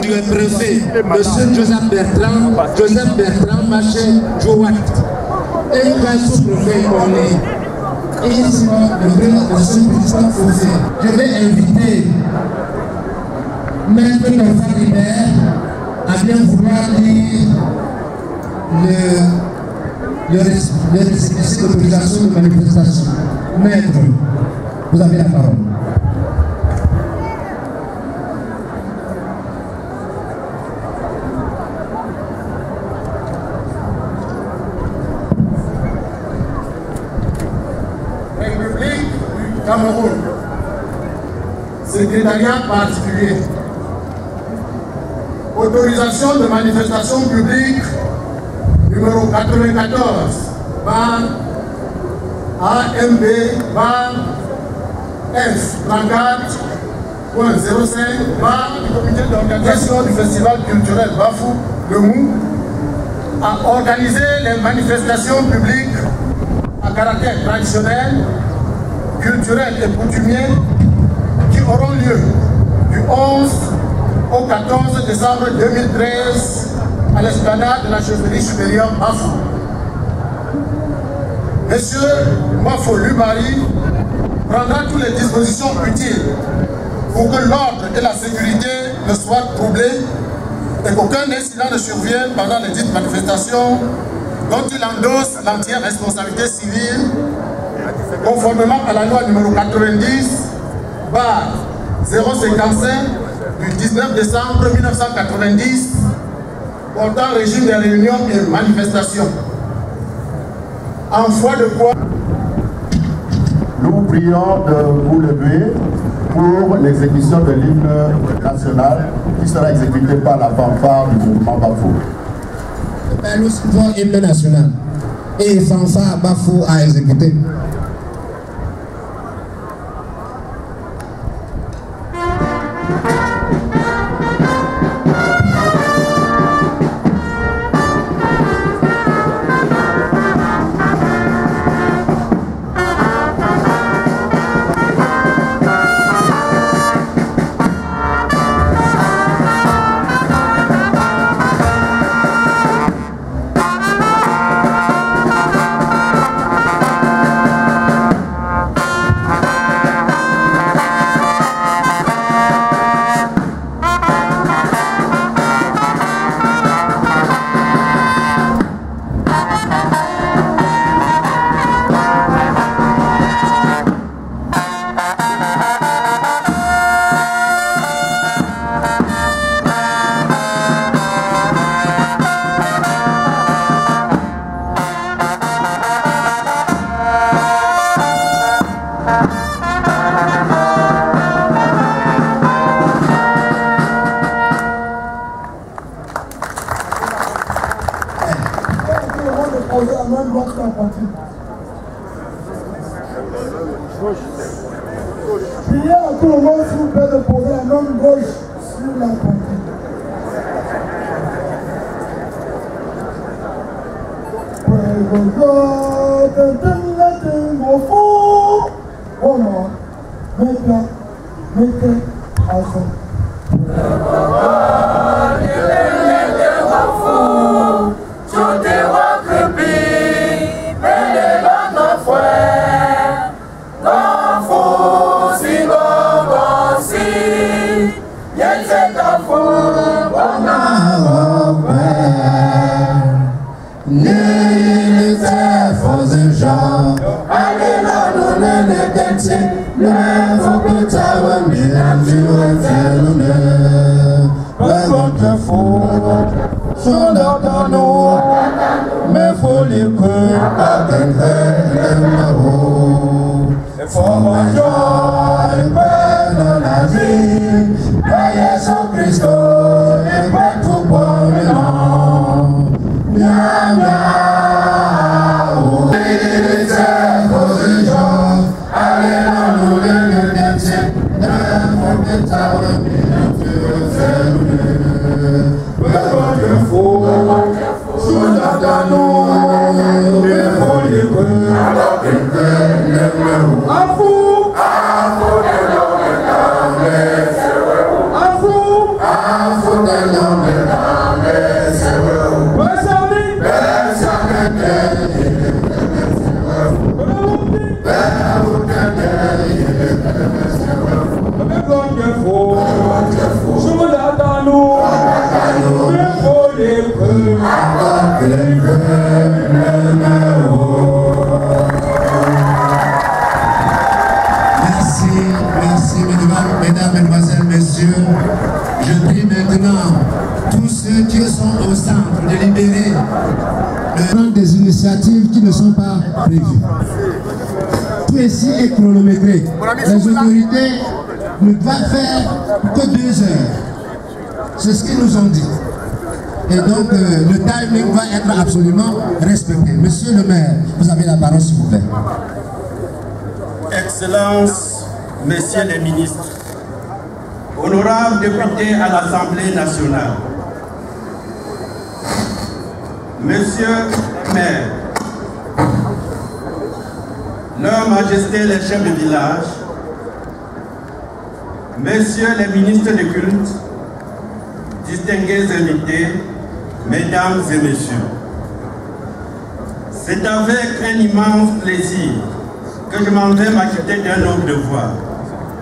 le préfet, monsieur Joseph Bertrand Maché Jouat, et le sous-préfet Corné. Et ici, le président Fosé. Je vais inviter Maître Nova Libert à bien vouloir lire le récépissé d'autorisation de manifestation. Maître, vous avez la parole. République du Cameroun, secrétariat particulier. Autorisation de manifestation publique numéro 94 bar AMB bar F 34.05 bar du comité d'organisation du festival culturel Bafou le Mou a organisé les manifestations publiques à caractère traditionnel, culturel et coutumier qui auront lieu du 11 au 14 décembre 2013 à l'esplanade de la chefferie supérieure Bafou. Monsieur Mafo Lumari prendra toutes les dispositions utiles pour que l'ordre et la sécurité ne soient troublés et qu'aucun incident ne survienne pendant les dites manifestations dont il endosse l'entière responsabilité civile conformément à la loi numéro 90/055 du 19 décembre 1990 portant régime des réunions et manifestations. En foi de quoi nous prions de vous lever pour l'exécution de l'hymne national qui sera exécuté par la fanfare du mouvement Bafou. Nous suivons l'hymne national et fanfare Bafou à exécuter. Priez à tout le monde, s'il vous plaît, de poser la main gauche sur la poitrine. Mettez à son. Afu Mesdames, Mesdemoiselles, Messieurs, je prie maintenant tous ceux qui sont au centre de libérer des initiatives qui ne sont pas prévues. Tout ici est chronométré. Les autorités ne doivent faire que 2 heures. C'est ce qu'ils nous ont dit. Et donc le timing va être absolument respecté. Monsieur le maire, vous avez la parole s'il vous plaît. Excellences, Messieurs les ministres, honorables députés à l'Assemblée nationale, Monsieur le maire, Leur Majesté les chefs de village, Messieurs les ministres de culte, distingués invités, Mesdames et Messieurs, c'est avec un immense plaisir que je m'en vais m'acquitter d'un noble devoir,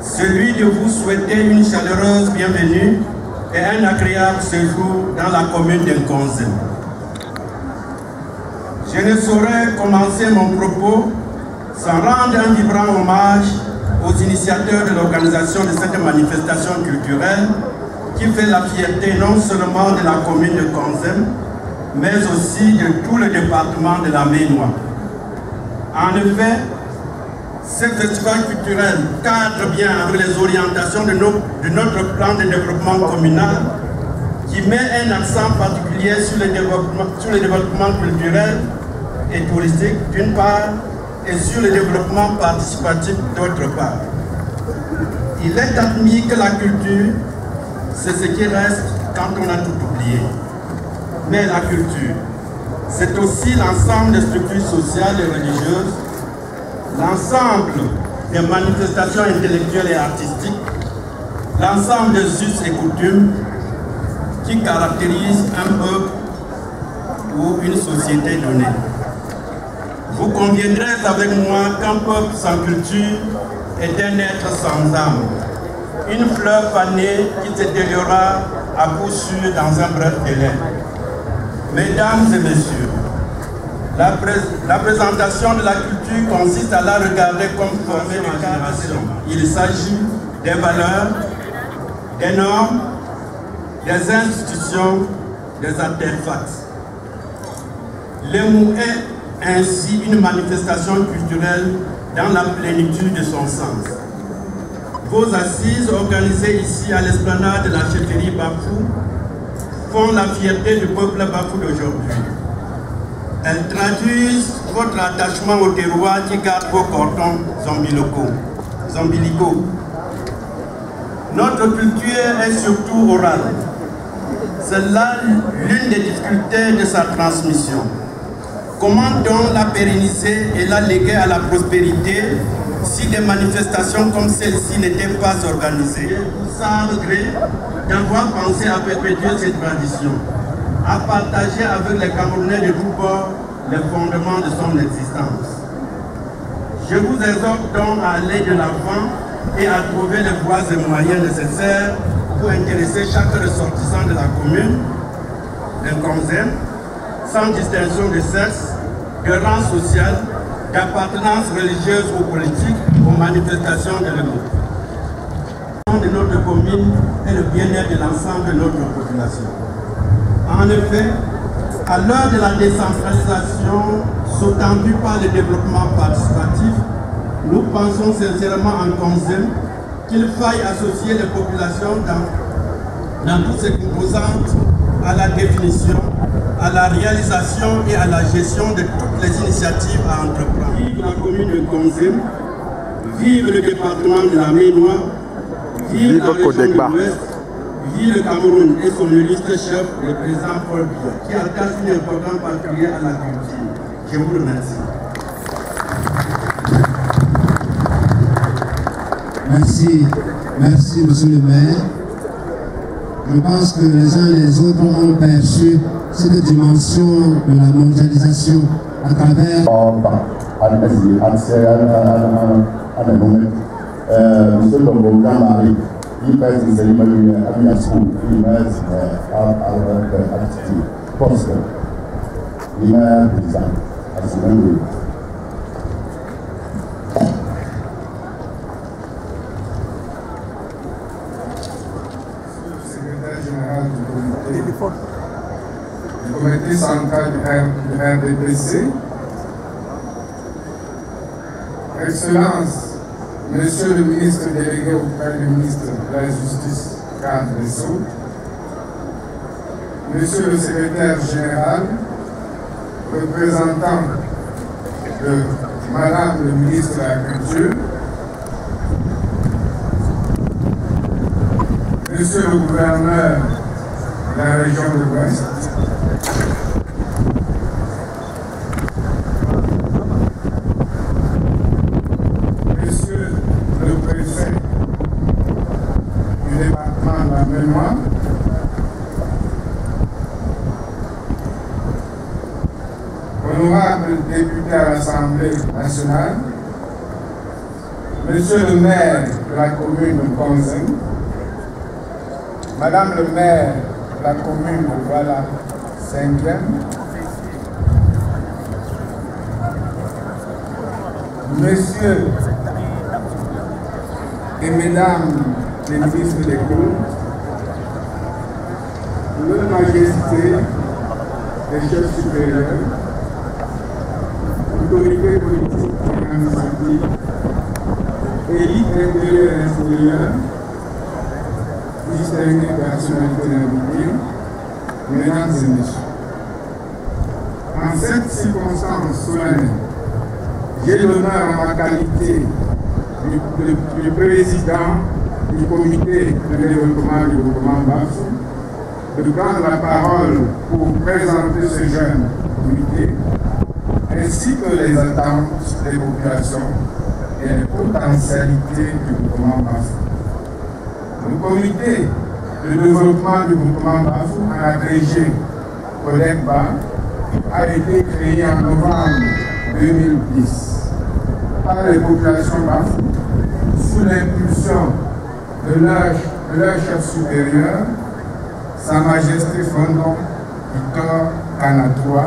celui de vous souhaiter une chaleureuse bienvenue et un agréable séjour dans la commune de Nkonzem. Je ne saurais commencer mon propos sans rendre un vibrant hommage aux initiateurs de l'organisation de cette manifestation culturelle qui fait la fierté non seulement de la commune de Nkonzem, mais aussi de tout le département de la Maine-Noire. En effet, ce festival culturel cadre bien avec les orientations de notre plan de développement communal qui met un accent particulier sur le développement culturel et touristique d'une part et sur le développement participatif d'autre part. Il est admis que la culture, c'est ce qui reste quand on a tout oublié. Mais la culture, c'est aussi l'ensemble des structures sociales et religieuses, l'ensemble des manifestations intellectuelles et artistiques, l'ensemble des us et coutumes qui caractérisent un peuple ou une société donnée. Vous conviendrez avec moi qu'un peuple sans culture est un être sans âme, une fleur fanée qui se déliera à coup sûr dans un bref délai. Mesdames et messieurs, la présentation de la culture consiste à la regarder comme formée de 4 actions. Il s'agit des valeurs, des normes, des institutions, des artefacts. Le mot est ainsi une manifestation culturelle dans la plénitude de son sens. Vos assises organisées ici à l'esplanade de la chefferie Bafou font la fierté du peuple Bafou d'aujourd'hui. Elles traduisent votre attachement au terroir qui garde vos cordons ombilicaux. Notre culture est surtout orale. C'est là l'une des difficultés de sa transmission. Comment donc la pérenniser et la léguer à la prospérité si des manifestations comme celle-ci n'étaient pas organisées? Sans regret d'avoir pensé à perpétuer cette tradition, à partager avec les Camerounais de tous bords les fondements de son existence. Je vous exhorte donc à aller de l'avant et à trouver les voies et moyens nécessaires pour intéresser chaque ressortissant de la commune d'Nkonzem, sans distinction de sexe, de rang social, d'appartenance religieuse ou politique, aux manifestations de l'époque. De notre commune et le bien-être de l'ensemble de notre population. En effet, à l'heure de la décentralisation sous-tendue par le développement participatif, nous pensons sincèrement en Nkonzem qu'il faille associer les populations dans toutes ses composantes à la définition, à la réalisation et à la gestion de toutes les initiatives à entreprendre. Vive la commune de Nkonzem, vive le département de la Maine-Noire, vive la région de l'Ouest, vive le Cameroun et son illustre chef, le président Paul Biya, qui attache une importance particulière à la culture. Je vous remercie. Merci monsieur le maire. Je pense que les uns et les autres ont perçu cette dimension de la mondialisation à travers... Monsieur Lombo Jean-Marie, image zelimani amiasu image attitude poste image design asimangu du comité central du RDPC, Excellence, Monsieur le ministre délégué auprès du ministre de la Justice, garde des Sceaux, Monsieur le secrétaire général, représentant de Madame le ministre de la Culture, Monsieur le gouverneur de la région de l'Ouest, Monsieur le préfet du département de la Mémoire, honorable député à l'Assemblée nationale, Monsieur le maire de la commune de Konzing, Madame le maire de la commune de Douala 5e, Messieurs et Mesdames les ministres des Comptes, Leur Majesté, les chefs supérieurs, autorités politiques et administratives, élites intérieures et extérieures, distinguées personnalités invitées, mesdames et messieurs. En cette circonstance solennelle, j'ai l'honneur en ma qualité du président du comité de développement du groupement Bafou de prendre la parole pour présenter ce jeune comité ainsi que les attentes des populations et les potentialités du groupement Bafou. Le comité de développement du groupement Bafou, en agrégé CODECBA, a été créé en novembre 2010 par les populations Bafou sous l'impulsion de leur chef supérieur, Sa Majesté Fondon Victor Kanatoua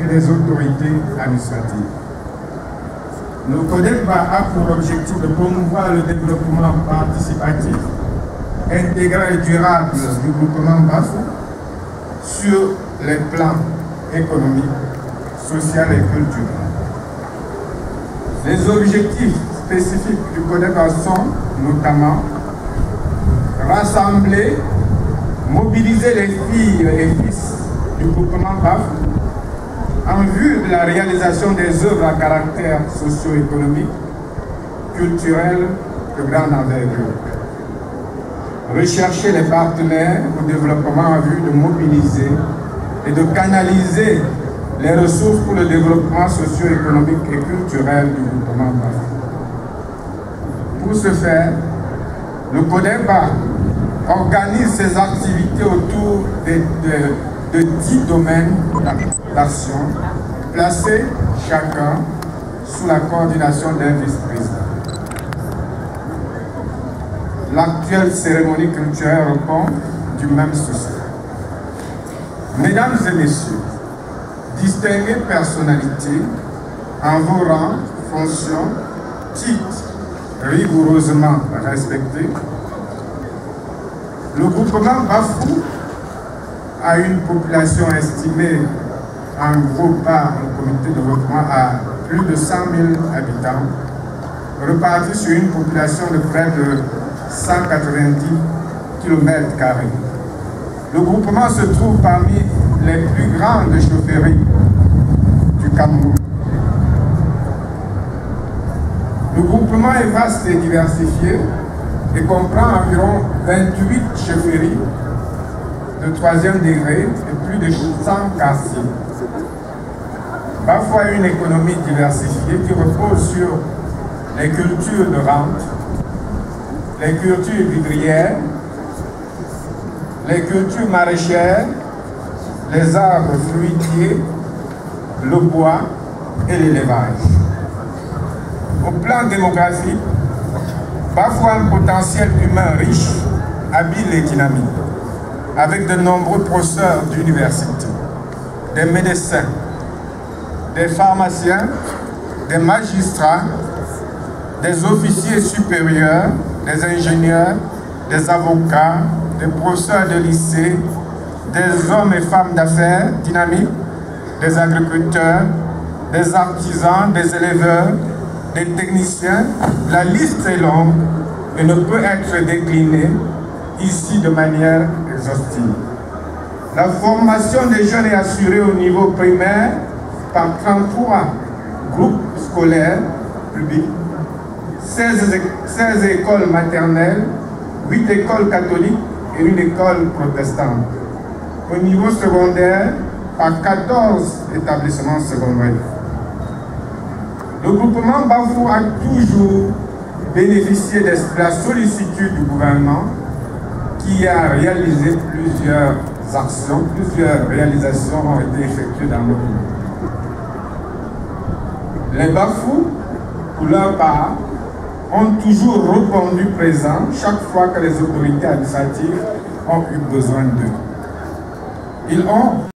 et des autorités administratives. Le CODECBA a pour objectif de promouvoir le développement participatif, intégral et durable du groupement Bafou sur les plans économiques, sociaux et culturels. Les objectifs spécifiques du CODECBA sont notamment rassembler, mobiliser les filles et fils du groupement Bafou en vue de la réalisation des œuvres à caractère socio-économique, culturel de grande envergure. Rechercher les partenaires au développement en vue de mobiliser et de canaliser les ressources pour le développement socio-économique et culturel du groupement Bafou. Pour ce faire, le CODECBA organise ses activités autour de 10 domaines d'action, placés chacun sous la coordination d'un vice-président. L'actuelle cérémonie culturelle répond du même souci. Mesdames et messieurs, distinguées personnalités, en vos rangs, fonctions, titres rigoureusement respectés, le groupement Bafou a une population estimée en gros par le comité de développement à plus de 100 000 habitants, repartis sur une population de près de 190 km². Le groupement se trouve parmi les plus grandes chaufferies du Cameroun. Le groupement est vaste et diversifié et comprend environ 28 chefferies de 3e degré et plus de 100 quartiers. Bafou a une économie diversifiée qui repose sur les cultures de rente, les cultures vivrières, les cultures maraîchères, les arbres fruitiers, le bois et l'élevage. Au plan démographique, Bafou a un potentiel humain riche, habile et dynamique, avec de nombreux professeurs d'université, des médecins, des pharmaciens, des magistrats, des officiers supérieurs, des ingénieurs, des avocats, des professeurs de lycée, des hommes et femmes d'affaires dynamiques, des agriculteurs, des artisans, des éleveurs, des techniciens. La liste est longue et ne peut être déclinée ici de manière exhaustive. La formation des jeunes est assurée au niveau primaire par 33 groupes scolaires publics, 16 écoles maternelles, 8 écoles catholiques et une école protestante. Au niveau secondaire, par 14 établissements secondaires. Le groupement Bafou a toujours bénéficié de la sollicitude du gouvernement qui a réalisé plusieurs actions, plusieurs réalisations ont été effectuées dans notre pays. Les Bafou, pour leur part, ont toujours répondu présent chaque fois que les autorités administratives ont eu besoin d'eux. Ils ont